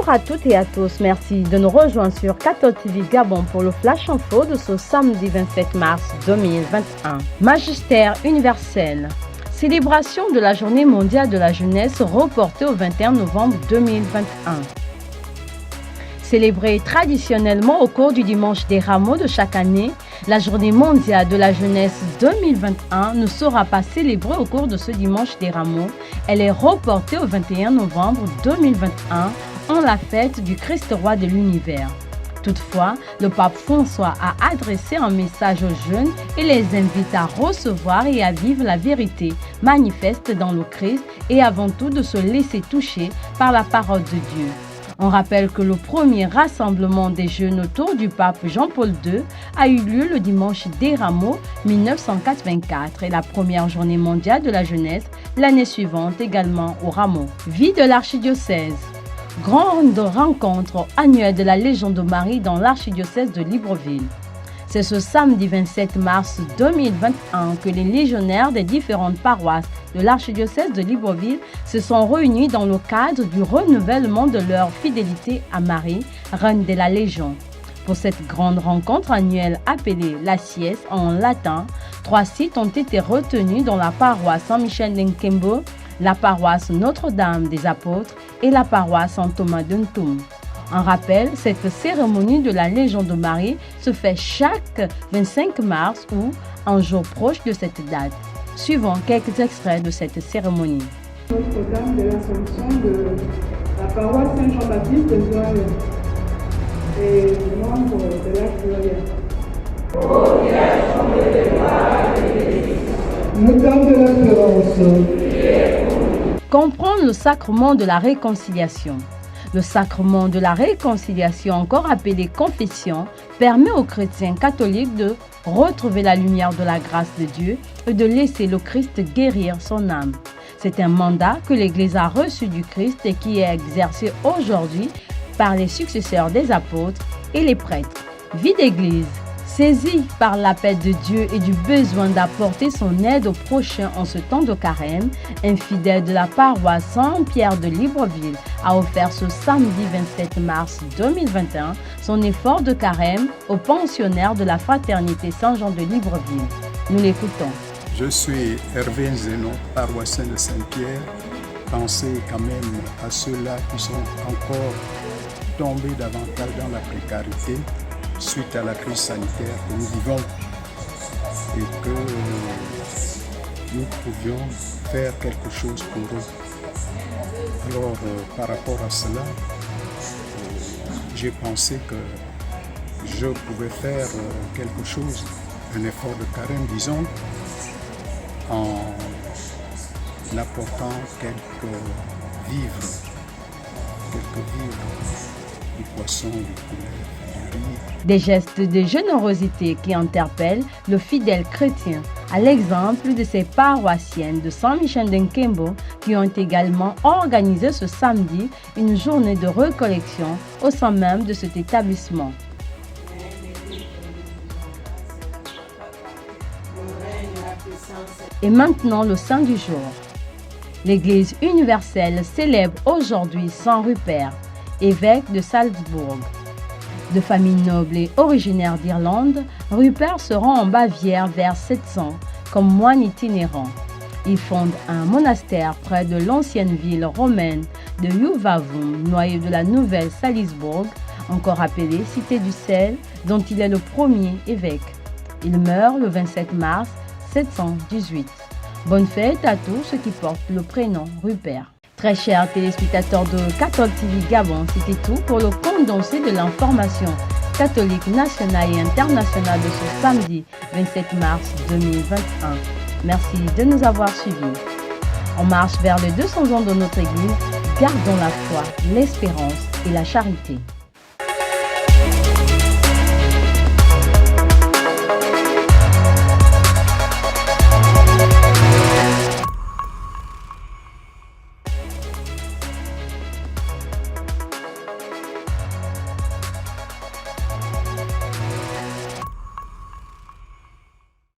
Bonjour à toutes et à tous, merci de nous rejoindre sur Catholic TV Gabon pour le Flash Info de ce samedi 27 mars 2021. Magistère universel. Célébration de la Journée mondiale de la jeunesse reportée au 21 novembre 2021. Célébrée traditionnellement au cours du dimanche des Rameaux de chaque année, la Journée mondiale de la jeunesse 2021 ne sera pas célébrée au cours de ce dimanche des Rameaux. Elle est reportée au 21 novembre 2021 en la fête du Christ roi de l'univers. Toutefois, le pape François a adressé un message aux jeunes et les invite à recevoir et à vivre la vérité manifeste dans le Christ et avant tout de se laisser toucher par la parole de Dieu. On rappelle que le premier rassemblement des jeunes autour du pape Jean-Paul II a eu lieu le dimanche des Rameaux 1984 et la première journée mondiale de la jeunesse l'année suivante également au Rameaux. Vie de l'archidiocèse. Grande rencontre annuelle de la Légion de Marie dans l'archidiocèse de Libreville. C'est ce samedi 27 mars 2021 que les légionnaires des différentes paroisses de l'archidiocèse de Libreville se sont réunis dans le cadre du renouvellement de leur fidélité à Marie, reine de la Légion. Pour cette grande rencontre annuelle appelée la Sies en latin, 3 sites ont été retenus dans la paroisse Saint-Michel d'Nkembo, la paroisse Notre-Dame des Apôtres et la paroisse Saint-Thomas d'Untum. En rappel, cette cérémonie de la Légion de Marie se fait chaque 25 mars ou un jour proche de cette date. Suivons quelques extraits de cette cérémonie. Notre-Dame de l'Assomption de la paroisse Saint-Jean-Baptiste de Zoye et membre de la Gloria. Notre-Dame de l'Espérance. Comprendre le sacrement de la réconciliation. Le sacrement de la réconciliation, encore appelé confession, permet aux chrétiens catholiques de retrouver la lumière de la grâce de Dieu et de laisser le Christ guérir son âme. C'est un mandat que l'Église a reçu du Christ et qui est exercé aujourd'hui par les successeurs des apôtres et les prêtres. Vie d'Église. Saisi par l'appel de Dieu et du besoin d'apporter son aide au prochain en ce temps de carême, un fidèle de la paroisse Saint-Pierre de Libreville a offert ce samedi 27 mars 2021 son effort de carême aux pensionnaires de la fraternité Saint-Jean de Libreville. Nous l'écoutons. Je suis Hervé Nzeno, paroissien de Saint-Pierre. Pensez quand même à ceux-là qui sont encore tombés davantage dans la précarité suite à la crise sanitaire que nous vivons et que nous pouvions faire quelque chose pour eux. Alors, par rapport à cela, j'ai pensé que je pouvais faire quelque chose, un effort de carême, disons, en apportant quelques vivres, du poisson, du poulet. Des gestes de générosité qui interpellent le fidèle chrétien, à l'exemple de ces paroissiennes de Saint-Michel d'Nkembo qui ont également organisé ce samedi une journée de recollection au sein même de cet établissement. Et maintenant le saint du jour. L'Église universelle célèbre aujourd'hui Saint Rupert, évêque de Salzbourg. De famille noble et originaire d'Irlande, Rupert se rend en Bavière vers 700 comme moine itinérant. Il fonde un monastère près de l'ancienne ville romaine de Juvavum, noyau de la nouvelle Salisbourg, encore appelée Cité du Sel, dont il est le premier évêque. Il meurt le 27 mars 718. Bonne fête à tous ceux qui portent le prénom Rupert. Très chers téléspectateurs de Catholic TV Gabon, c'était tout pour le condensé de l'information catholique nationale et internationale de ce samedi 27 mars 2021. Merci de nous avoir suivis. On marche vers les 200 ans de notre Église, gardons la foi, l'espérance et la charité.